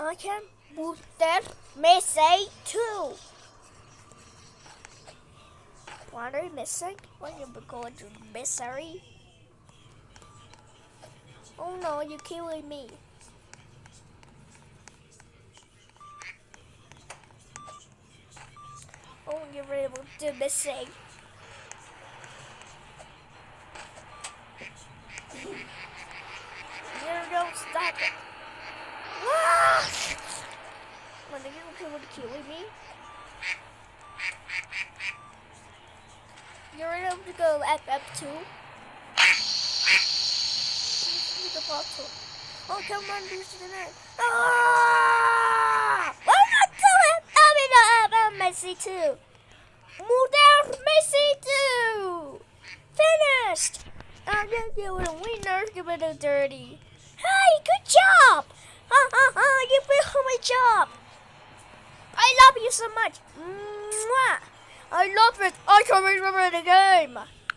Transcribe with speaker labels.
Speaker 1: I can boost that missing too. What are you missing? What are you going to misery? Oh no, you're killing me. Oh, you're able to missing. You don't stop it. Ah! When are you okay with killing me? You're able to go MM2. Oh, come on, boost the net. Ah! Why not do it? I'm Messi too. Move down, Messi too. Finished. I'm gonna give it a winner. Give it a dirty. Hey, good job. You did my job. I love you so much. Mwah. I love it. I can't remember the game.